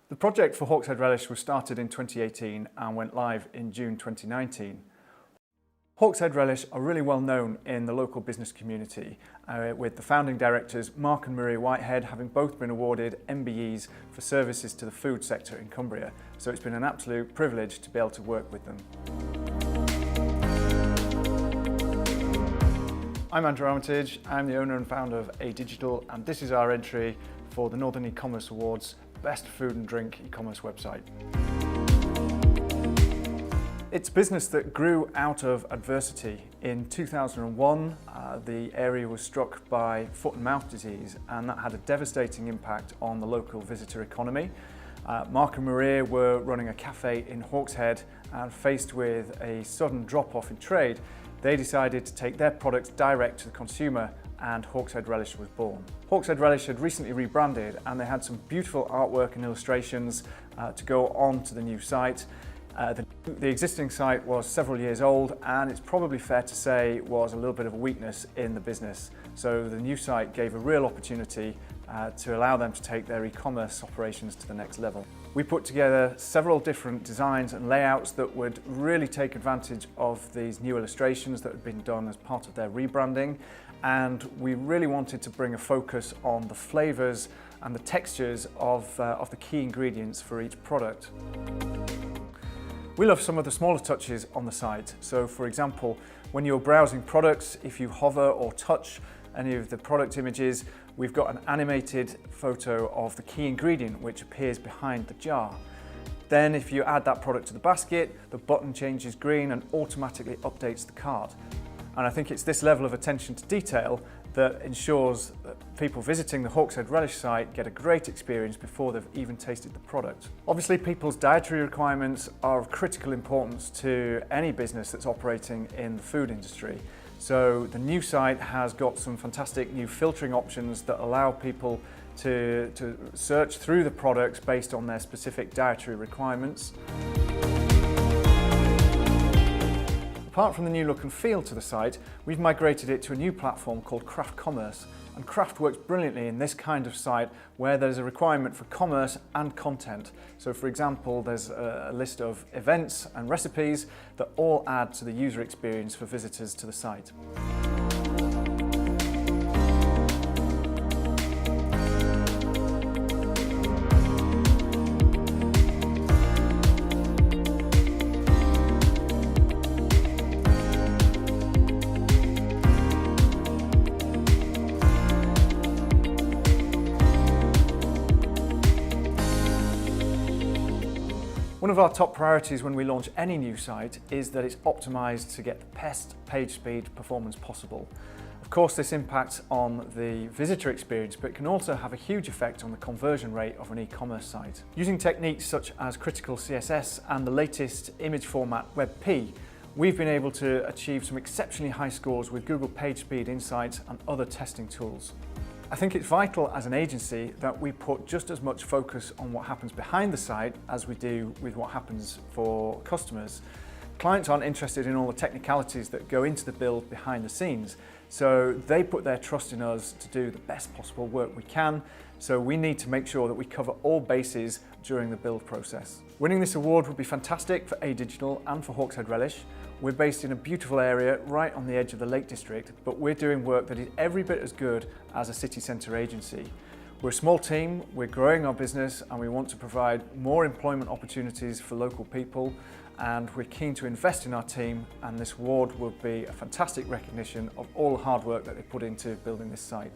The project for Hawkshead Relish was started in 2018 and went live in June 2019. Hawkshead Relish are really well known in the local business community, with the founding directors Mark and Maria Whitehead having both been awarded MBEs for services to the food sector in Cumbria, so it's been an absolute privilege to be able to work with them. I'm Andrew Armitage, I'm the owner and founder of eDigital, and this is our entry for the Northern eCommerce Awards Best Food and Drink eCommerce website. It's a business that grew out of adversity. In 2001, the area was struck by foot and mouth disease, and that had a devastating impact on the local visitor economy. Mark and Maria were running a cafe in Hawkshead, and faced with a sudden drop-off in trade, they decided to take their products direct to the consumer, and Hawkshead Relish was born. Hawkshead Relish had recently rebranded, and they had some beautiful artwork and illustrations to go on to the new site. The existing site was several years old, and it's probably fair to say was a little bit of a weakness in the business. So the new site gave a real opportunity to allow them to take their e-commerce operations to the next level. We put together several different designs and layouts that would really take advantage of these new illustrations that had been done as part of their rebranding, and we really wanted to bring a focus on the flavours and the textures of the key ingredients for each product. We love some of the smaller touches on the site. So for example, when you're browsing products, if you hover or touch any of the product images, we've got an animated photo of the key ingredient which appears behind the jar. Then if you add that product to the basket, the button changes green and automatically updates the cart. And I think it's this level of attention to detail that ensures that people visiting the Hawkshead Relish site get a great experience before they've even tasted the product. Obviously, people's dietary requirements are of critical importance to any business that's operating in the food industry. So the new site has got some fantastic new filtering options that allow people to search through the products based on their specific dietary requirements. Apart from the new look and feel to the site, we've migrated it to a new platform called Craft Commerce, and Craft works brilliantly in this kind of site where there's a requirement for commerce and content. So for example, there's a list of events and recipes that all add to the user experience for visitors to the site. One of our top priorities when we launch any new site is that it's optimized to get the best page speed performance possible. Of course, this impacts on the visitor experience, but it can also have a huge effect on the conversion rate of an e-commerce site. Using techniques such as critical CSS and the latest image format WebP, we've been able to achieve some exceptionally high scores with Google PageSpeed Insights and other testing tools. I think it's vital as an agency that we put just as much focus on what happens behind the site as we do with what happens for customers. Clients aren't interested in all the technicalities that go into the build behind the scenes, so they put their trust in us to do the best possible work we can, so we need to make sure that we cover all bases during the build process. Winning this award would be fantastic for eDigital and for Hawkshead Relish. We're based in a beautiful area right on the edge of the Lake District, but we're doing work that is every bit as good as a city centre agency. We're a small team, we're growing our business, and we want to provide more employment opportunities for local people, and we're keen to invest in our team, and this award will be a fantastic recognition of all the hard work that they put into building this site.